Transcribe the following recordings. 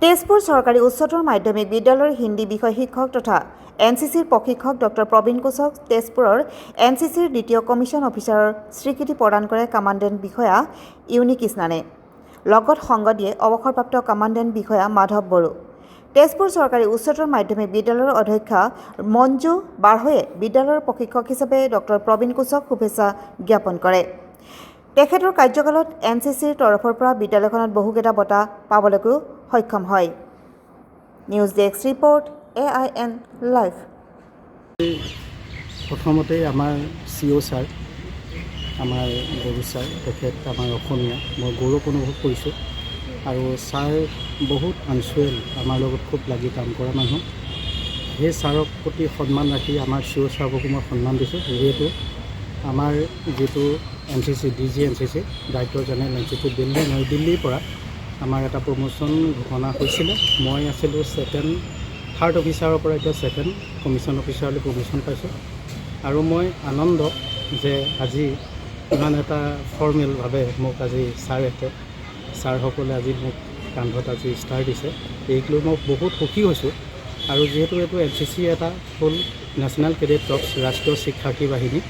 তেজপুৰ চৰকাৰী উচ্চতৰ মাধ্যমিক বিদ্যালয়ৰ হিন্দী বিষয় শিক্ষক তথা এনচিচিৰ প্ৰশিক্ষক ডক্টৰ প্ৰবীণ কোচক তেজপুৰৰ এনচিচিৰ দ্বিতীয় কমিশ্যন অফিচাৰৰ স্বীকৃতি প্ৰদান কৰে কমাণ্ডেণ্ট বিষয়া ইউনি কৃষ্ণানে। লগত সংগ দিয়ে অৱসৰপ্ৰাপ্ত কমাণ্ডেণ্ট বিষয়া মাধৱ বড়ো। তেজপুৰ চৰকাৰী উচ্চতৰ মাধ্যমিক বিদ্যালয়ৰ অধ্যক্ষা মঞ্জু বাৰহৈয়ে বিদ্যালয়ৰ প্ৰশিক্ষক হিচাপে ডক্টৰ প্ৰবীণ কোচক শুভেচ্ছা জ্ঞাপন কৰে। তেখেতৰ কাৰ্যকালত এনচিচিৰ তৰফৰ পৰা বিদ্যালয়খনত বহুকেইটা বঁটা পাবলৈকো সক্ষম হয়। News desk report AIN live. প্ৰথমতে আমাৰ CO ছাৰ, আমাৰ বড়ো ছাৰ, তেখেত আমাৰ অসমীয়া, মই গৌৰৱ অনুভৱ কৰিছোঁ। আৰু ছাৰ বহুত আনচুৱেল, আমাৰ লগত খুব লাগি কাম কৰা মানুহ। সেই ছাৰক প্ৰতি সন্মান ৰাখি আমাৰ CO ছাৰকো মই সন্মান দিছোঁ। যিহেতু আমাৰ যিটো NCC DG NCC director general NCC নৈ দিল্লীৰ পৰা আমাৰ এটা প্ৰমোশ্যন ঘোষণা হৈছিলে। মই আছিলোঁ থাৰ্ড অফিচাৰৰ পৰা এতিয়া ছেকেণ্ড কমিশ্যন অফিচাৰলৈ প্ৰমোশ্যন পাইছোঁ। আৰু মই আনন্দ যে আজি ইমান এটা ফৰ্মেলভাৱে মোক আজি ছাৰসকলে আজি মোক কান্ধত আজি ষ্টাৰ দিছে, এইক লৈ মই বহুত সুখী হৈছোঁ। আৰু যিহেতু এইটো NCC এটা ফুল नेशनल कैडेट कॉर्प्स राष्ट्रीय शिक्षार्थी बाहिनी,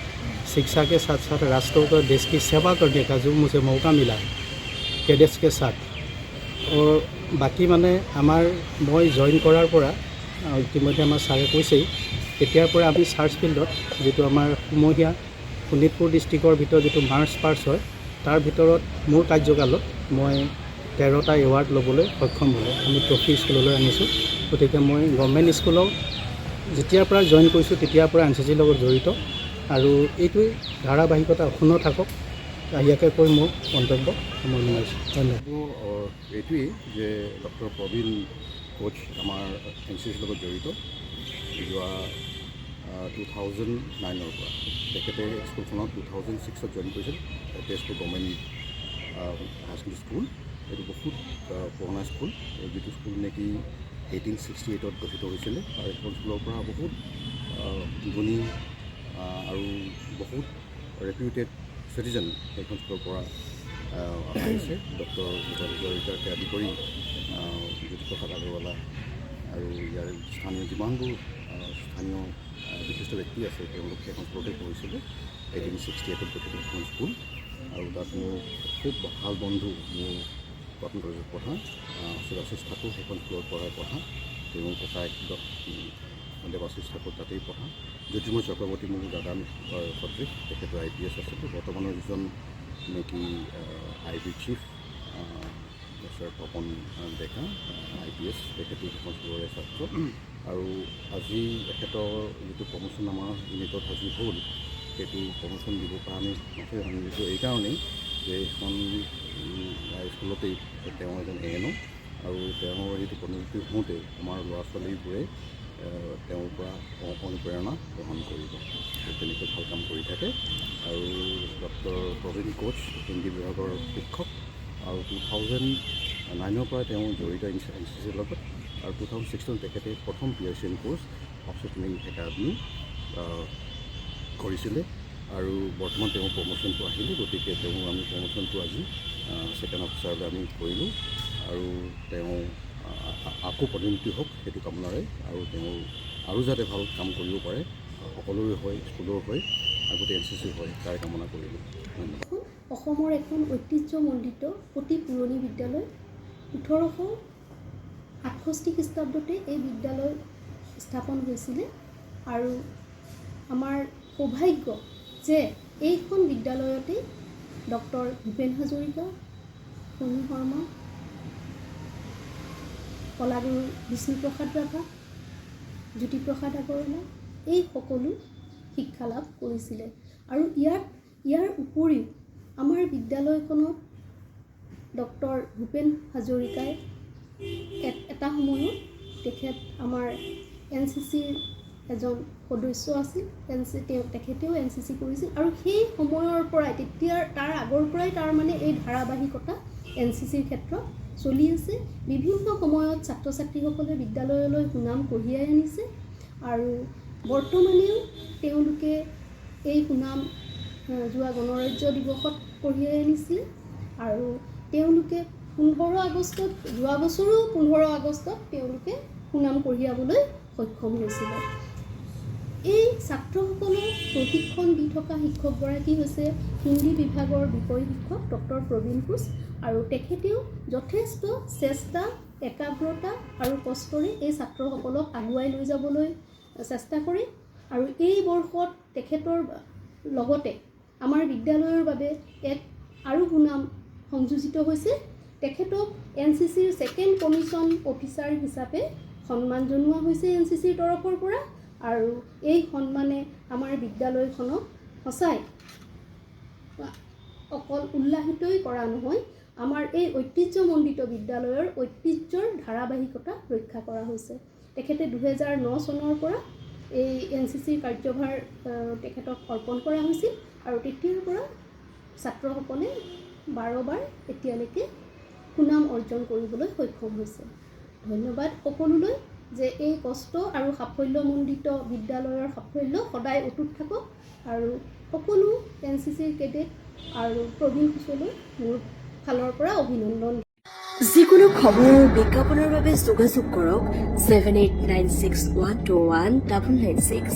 शिक्षा के साथ साथ राष्ट्र को देश की सेवा करने का जो मुझे मौका मिला कैडेट्स के साथ। और बाकी माने आमार मैं जॉइन करार পৰা ইতিমধ্যে আমাৰ ছাৰে কৈছেই, তেতিয়াৰ পৰা আমি চাৰ্চ ফিল্ডত যিটো আমাৰ সমূহীয়া শোণিতপুৰ ডিষ্ট্ৰিক্টৰ ভিতৰত যিটো মাৰ্চ পাৰ্চ হয়, তাৰ ভিতৰত মোৰ কাৰ্যকালত মই 13টা এৱাৰ্ড ল'বলৈ সক্ষম হ'লোঁ। আমি ট্ৰফি স্কুললৈ আনিছোঁ। গতিকে মই গভৰ্ণমেণ্ট স্কুলৰ যেতিয়াৰ পৰা জইন কৰিছোঁ তেতিয়াৰ পৰা NCCৰ লগত জড়িত। আৰু এইটোৱে ধাৰাবাহিকতা অক্ষুণ্ণ থাকক, ইয়াকে কৈ মোৰ মন্তব্য সামৰণি মাৰিছোঁ। এইটোৱেই যে ডক্টৰ প্ৰবীণ কোচ আমাৰ NCCৰ লগত জড়িত। যোৱা 2009ৰ পৰা তেখেতে স্কুলখনত 2006ত জইন কৰিছিল। তেজপুৰ গভৰ্ণমেণ্ট হাই স্কুল। এইটো বহুত পুৰণা স্কুল, যিটো স্কুল নেকি 1868ত গঠিত হৈছিলে। আৰু এইখন স্কুলৰ পৰা বহুত ধনী আৰু বহুত ৰেপিউটেড চিটিজেন এইখন স্কুলৰ পৰা আহিছে। ডক্টৰ জয়িতাকে আদি কৰি জ্যোতিপ্ৰসাদ আগৰৱালা আৰু ইয়াৰ স্থানীয় যিমানবোৰ স্থানীয় বিশিষ্ট ব্যক্তি আছে তেওঁলোক সেইখন স্কুলতে পঢ়িছিলে। 1868ত গঠিত এখন স্কুল। আৰু তাত মোৰ খুব ভাল বন্ধু, মোৰ কটন কলেজত পঢ়া শিৱাশিষ ঠাকুৰ সেইখন স্কুলত পঢ়া। তেওঁৰ ককায়েক দেৱাশিষ ঠাকুৰ তাতেই পঢ়া। জ্যোতিৰ্ময় চক্ৰৱৰ্তী মোৰ দাদা সদৃশ, তেখেতৰ IPS আছিলে। বৰ্তমানৰ যিজন নেকি IB চিফ মিষ্টাৰ তপন ডেকা IPS, তেখেতো সেইখন স্কুলৰে ছাত্ৰ। আৰু আজি তেখেতৰ যিটো প্ৰমোশ্যন আমাৰ ইউনিটত আজি হ'ল, সেইটো প্ৰমোশ্যন দিব পৰা আমি নথৈ ভাবিছোঁ এইকাৰণেই যে এইখন স্কুলতেই তেওঁ এজন ANO। আৰু তেওঁৰ সেইটো প্ৰতিনিধি হওঁতে আমাৰ ল'ৰা ছোৱালীবোৰে তেওঁৰ পৰা অনুপ্ৰেৰণা গ্ৰহণ কৰিব। তেনেকৈ ভাল কাম কৰি থাকে। আৰু ডক্টৰ প্ৰবীণ কোচ হিন্দী বিভাগৰ শিক্ষক। আৰু 2009ৰ পৰা তেওঁ জড়িত NCCৰ লগত। আৰু 2016 তেখেতে প্ৰথম PRCN কোৰ্চ অফিচাৰ একাডেমি কৰিছিলে। আৰু বৰ্তমান তেওঁৰ প্ৰমোশ্যনটো আহিলে। গতিকে আমি প্ৰমোশ্যনটো আজি ছেকেণ্ড অফিচাৰলৈ আমি কৰিলোঁ। আৰু তেওঁ আকৌ পদোন্নতি হওক সেইটো কামনাৰে, আৰু তেওঁ আৰু যাতে ভাল কাম কৰিব পাৰে সকলোৰে হৈ, স্কুলৰ হৈ, আগতে NCCৰ হৈ, তাৰ কামনা কৰিলোঁ। ধন্যবাদ। অসমৰ এখন ঐতিহ্যমণ্ডিত অতি পুৰণি বিদ্যালয়। 1868 খ্ৰীষ্টাব্দতে এই বিদ্যালয় স্থাপন হৈছিলে। আৰু আমাৰ সৌভাগ্য যে এইখন বিদ্যালয়তে ডক্টৰ ভূপেন হাজৰিকা, হোমী শৰ্মা, কলাগুৰু বিষ্ণুপ্ৰসাদ ৰাভা, জ্যোতিপ্ৰসাদ আগৰৱালা এই সকলো শিক্ষা লাভ কৰিছিলে। আৰু ইয়াৰ উপৰিও আমাৰ বিদ্যালয়খনত ডক্টৰ ভূপেন হাজৰিকাই এটা সময়ত তেখেত আমাৰ NCCৰ এজন সদস্য আছিল। তেখেতেও NCC কৰিছিল। আৰু সেই সময়ৰ পৰাই তাৰ আগৰ পৰাই তাৰমানে এই ধাৰাবাহিকতা NCCৰ ক্ষেত্ৰত চলি আছে। বিভিন্ন সময়ত ছাত্ৰ ছাত্ৰীসকলে বিদ্যালয়লৈ সুনাম কঢ়িয়াই আনিছে। আৰু বৰ্তমানেও তেওঁলোকে এই সুনাম যোৱা গণৰাজ্য দিৱসত কঢ়িয়াই আনিছিলে। আৰু তেওঁলোকে 15 আগষ্টত যোৱা বছৰো 15 আগষ্টত তেওঁলোকে সুনাম কঢ়িয়াবলৈ সক্ষম হৈছিলে। এই ছাত্ৰসকলক প্ৰশিক্ষণ দি থকা শিক্ষকগৰাকী হৈছে হিন্দী বিভাগৰ বিষয় শিক্ষক ডক্টৰ প্ৰবীণ কোচ, আৰু তেখেতেও যথেষ্ট চেষ্টা, একাগ্ৰতা আৰু কষ্টৰে এই ছাত্ৰসকলক আগুৱাই লৈ যাবলৈ চেষ্টা কৰে। আৰু এই বৰ্ষত তেখেতৰ লগতে আমাৰ বিদ্যালয়ৰ বাবে এক আৰু সুনাম সংযোজিত হৈছে। তেখেতক NCCৰ ছেকেণ্ড কমিশ্যন অফিচাৰ হিচাপে সন্মান জনোৱা হৈছে NCCৰ তৰফৰ পৰা, আৰু এই সন্মানে আমাৰ বিদ্যালয়খনক সঁচাই অকল উল্লাসিতই কৰা নহয়, আমাৰ এই ঐতিহ্যমণ্ডিত বিদ্যালয়ৰ ঐতিহ্যৰ ধাৰাবাহিকতা ৰক্ষা কৰা হৈছে। তেখেতে 2009 চনৰ পৰা এই NCCৰ কাৰ্যভাৰ তেখেতক অৰ্পণ কৰা হৈছিল, আৰু তেতিয়াৰ পৰা ছাত্ৰসকলে 12 বাৰ এতিয়ালৈকে সুনাম অৰ্জন কৰিবলৈ সক্ষম হৈছে। ধন্যবাদ সকলোলৈ, যে এই কষ্ট আৰু সাফল্যমণ্ডিত বিদ্যালয়ৰ সাফল্য সদায় অটুট থাকক, আৰু সকলো NCCৰ কেডেট আৰু প্ৰবীণ কোচলৈ মোৰ ফালৰ পৰা অভিনন্দন। যিকোনো খবৰ বিজ্ঞাপনৰ বাবে যোগাযোগ কৰক 7896121996।